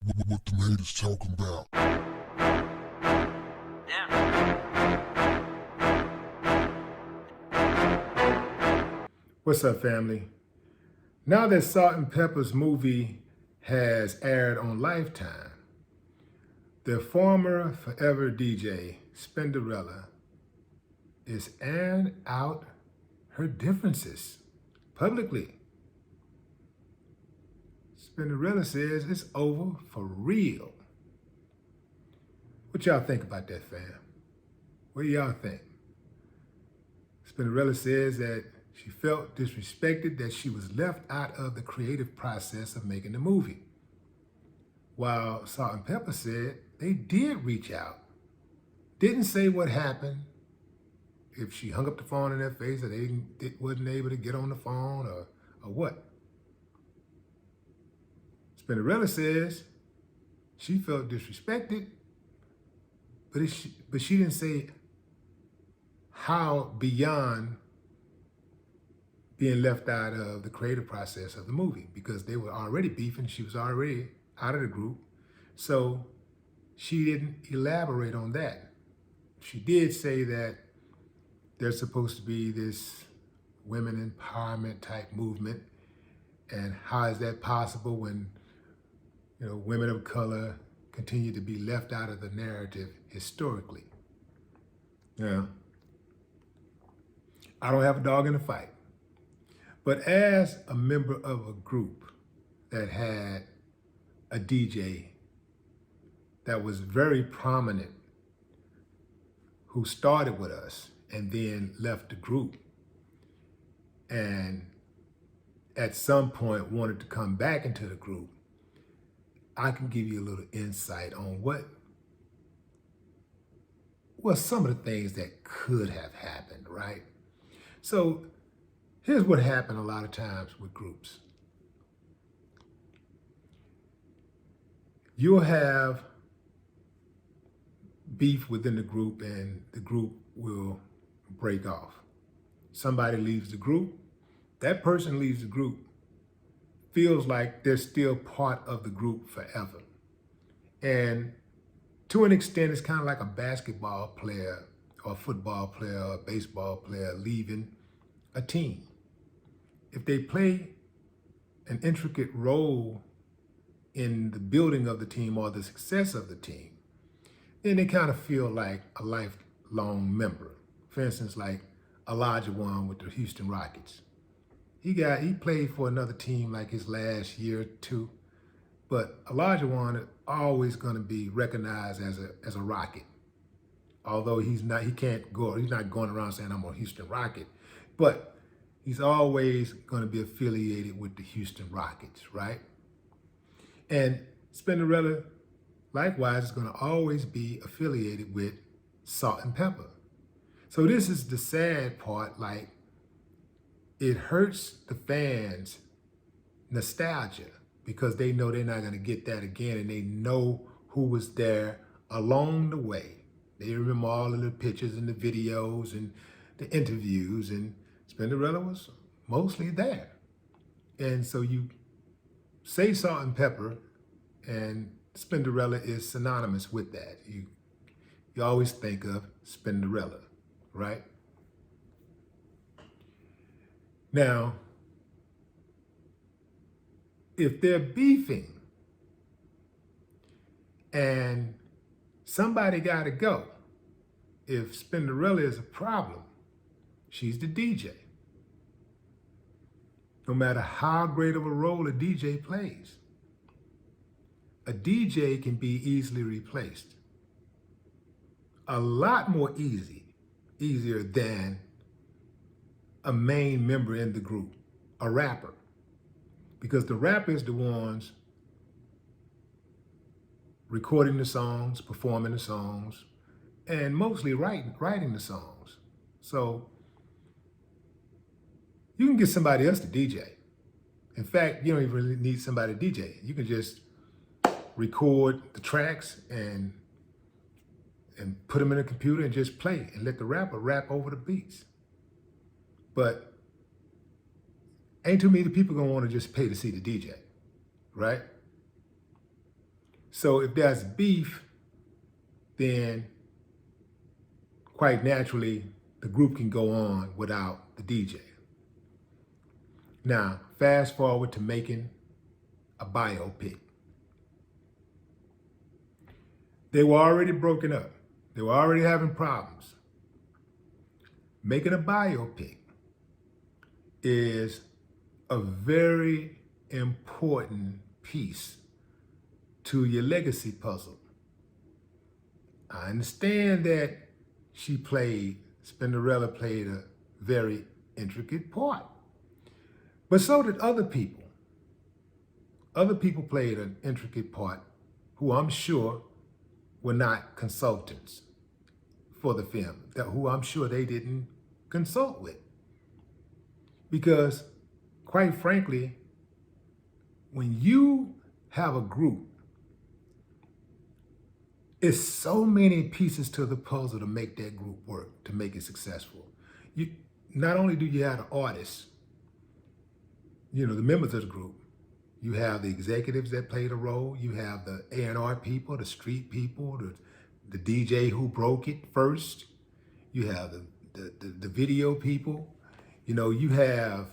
What the haters talking about? What's up, family? Now that Salt-N-Pepa's movie has aired on Lifetime, the former forever DJ, Spinderella, is airing out her differences publicly. Spinderella says it's over for real. What y'all think about that, fam? What do y'all think? Spinderella says that she felt disrespected that she was left out of the creative process of making the movie. While Salt-N-Pepa said they did reach out. Didn't say what happened, if she hung up the phone in their face or they wasn't able to get on the phone or what. Spinderella says she felt disrespected, but she didn't say how beyond being left out of the creative process of the movie, because they were already beefing. She was already out of the group. So she didn't elaborate on that. She did say that there's supposed to be this women empowerment type movement, and how is that possible when women of color continue to be left out of the narrative historically. Now, I don't have a dog in the fight. But as a member of a group that had a DJ that was very prominent, who started with us and then left the group, and at some point wanted to come back into the group, I can give you a little insight on what some of the things that could have happened, right? So here's what happened a lot of times with groups. You'll have beef within the group and the group will break off. Somebody leaves the group. That person leaves the group, feels like they're still part of the group forever. And to an extent, it's kind of like a basketball player or a football player or a baseball player leaving a team. If they play an intricate role in the building of the team or the success of the team, then they kind of feel like a lifelong member. For instance, like Elijah Wan with the Houston Rockets. He played for another team like his last year or two, but Elijah Wan is always going to be recognized as a Rocket. Although he's not going around saying I'm a Houston Rocket, but he's always going to be affiliated with the Houston Rockets, right? And Spinderella, likewise, is going to always be affiliated with Salt-N-Pepa. So this is the sad part, like, it hurts the fans' nostalgia because they know they're not going to get that again, and they know who was there along the way. They remember all of the pictures and the videos and the interviews, and Spinderella was mostly there. And so you say Salt-N-Pepa, and Spinderella is synonymous with that. You always think of Spinderella, right? Now, if they're beefing and somebody got to go, if Spinderella is a problem, she's the DJ. No matter how great of a role a DJ plays, a DJ can be easily replaced. A lot more easier than a main member in the group, a rapper. Because the rapper is the ones recording the songs, performing the songs, and mostly writing the songs. So you can get somebody else to DJ. In fact, you don't even really need somebody to DJ. You can just record the tracks and put them in a computer and just play and let the rapper rap over the beats. But ain't too many people gonna want to just pay to see the DJ, right? So if there's beef, then quite naturally, the group can go on without the DJ. Now, fast forward to making a biopic. They were already broken up. They were already having problems. Making a biopic is a very important piece to your legacy puzzle. I understand that Spinderella played a very intricate part, but so did other people. Other people played an intricate part who I'm sure were not consultants for the film, who I'm sure they didn't consult with. Because quite frankly, when you have a group, it's so many pieces to the puzzle to make that group work, to make it successful. Not only do you have the artists, the members of the group, you have the executives that played a role, you have the A&R people, the street people, the DJ who broke it first, you have the video people, you have,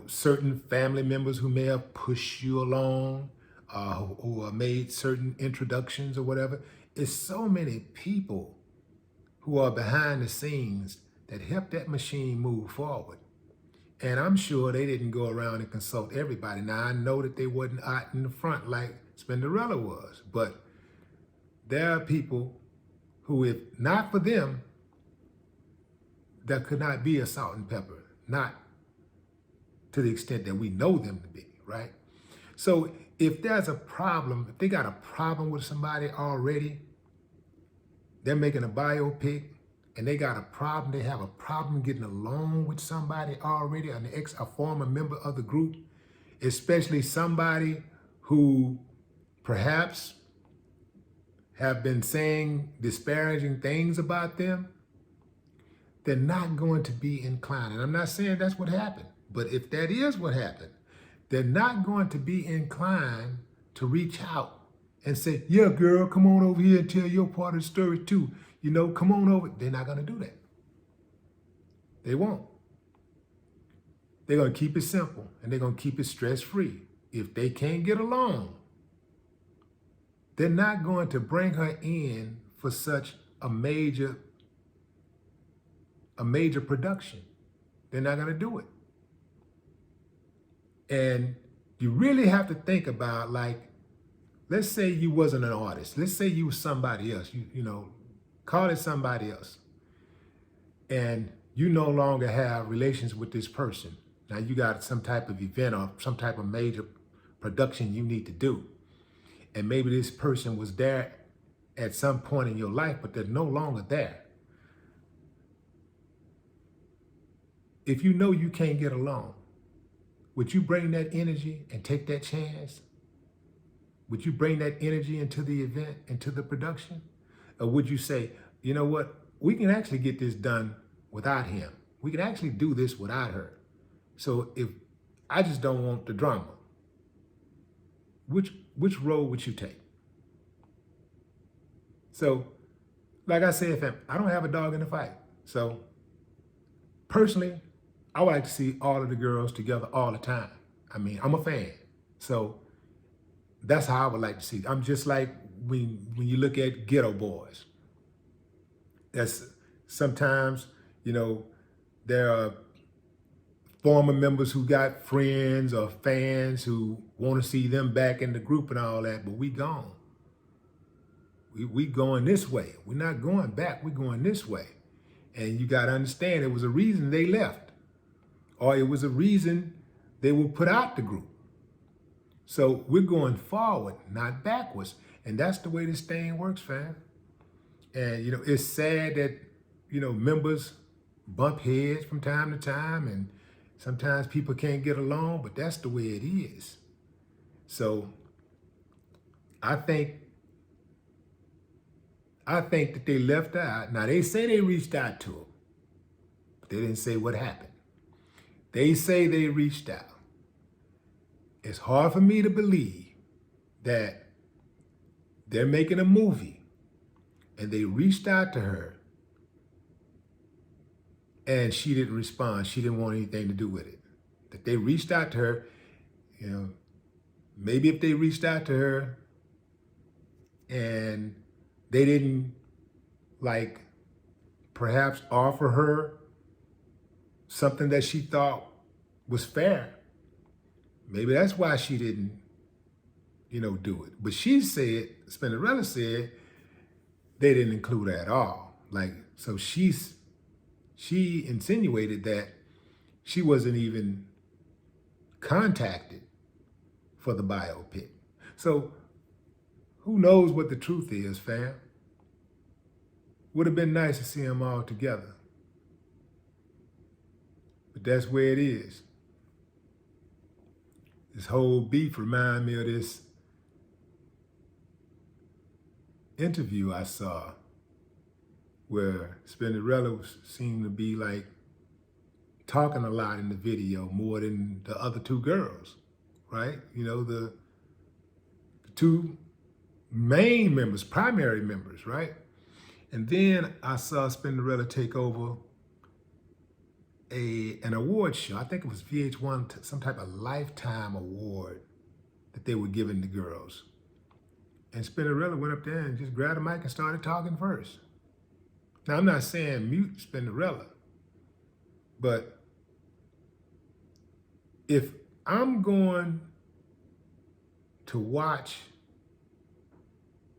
certain family members who may have pushed you along, who made certain introductions or whatever. It's so many people who are behind the scenes that help that machine move forward. And I'm sure they didn't go around and consult everybody. Now, I know that they wasn't out in the front like Spinderella was, but there are people who, if not for them, there could not be a Salt-N-Pepa, not to the extent that we know them to be, right? So if there's a problem, if they got a problem with somebody already, they're making a biopic, and they got a problem, they have a problem getting along with somebody already, a former member of the group, especially somebody who perhaps have been saying disparaging things about them, they're not going to be inclined. And I'm not saying that's what happened, but if that is what happened, they're not going to be inclined to reach out and say, yeah, girl, come on over here and tell your part of the story too. Come on over. They're not going to do that. They won't. They're going to keep it simple, and they're going to keep it stress-free. If they can't get along, they're not going to bring her in for such a major production. They're not going to do it. And you really have to think about, like, let's say you wasn't an artist. Let's say you was somebody else. Call it somebody else. And you no longer have relations with this person. Now you got some type of event or some type of major production you need to do. And maybe this person was there at some point in your life, but they're no longer there. If you know you can't get along, would you bring that energy and take that chance? Would you bring that energy into the event, into the production? Or would you say, you know what, we can actually get this done without him. We can actually do this without her. So if I just don't want the drama, which road would you take? So, like I said, fam, I don't have a dog in the fight. So, personally, I would like to see all of the girls together all the time. I mean, I'm a fan. So, that's how I would like to see it. I'm just like when you look at Ghetto Boys. That's sometimes, there are former members who got friends or fans who want to see them back in the group and all that, but we gone. We going this way. We're not going back, we're going this way. And you got to understand, it was a reason they left, or it was a reason they were put out the group. So we're going forward, not backwards. And that's the way this thing works, fam. And, it's sad that, members bump heads from time to time, and sometimes people can't get along, but that's the way it is. So I think that they left out. Now, they say they reached out to him, but they didn't say what happened. They say they reached out. It's hard for me to believe that they're making a movie and they reached out to her and she didn't respond. She didn't want anything to do with it. That they reached out to her, you know, maybe if they reached out to her and they didn't like perhaps offer her something that she thought was fair, maybe that's why she didn't, do it. But she said, Spinderella said, they didn't include her at all. Like, so she insinuated that she wasn't even contacted for the biopic. So who knows what the truth is, fam? Would have been nice to see them all together. But that's where it is. This whole beef reminds me of this interview I saw where Spinderella seemed to be like talking a lot in the video more than the other two girls, right? The two main members, primary members, right? And then I saw Spinderella take over an award show. I think it was VH1, some type of Lifetime award that they were giving the girls. And Spinderella went up there and just grabbed a mic and started talking first. Now, I'm not saying mute Spinderella, but if I'm going to watch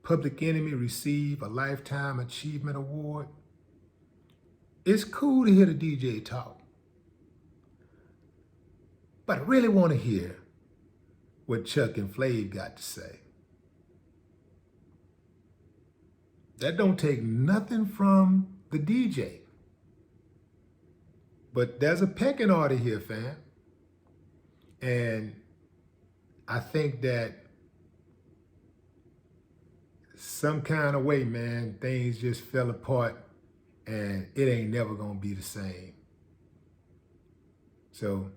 Public Enemy receive a Lifetime Achievement Award, it's cool to hear the DJ talk. But I really want to hear what Chuck and Flav got to say. That don't take nothing from the DJ. But there's a pecking order here, fam. And I think that some kind of way, man, things just fell apart and it ain't never gonna be the same. So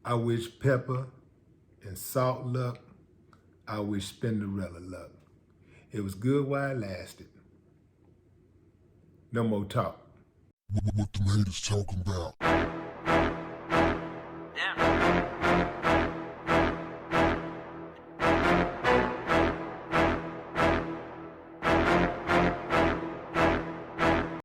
I wish Pepper and Salt luck. I wish Spinderella luck. It was good while it lasted. No more talk. What the haters talking about?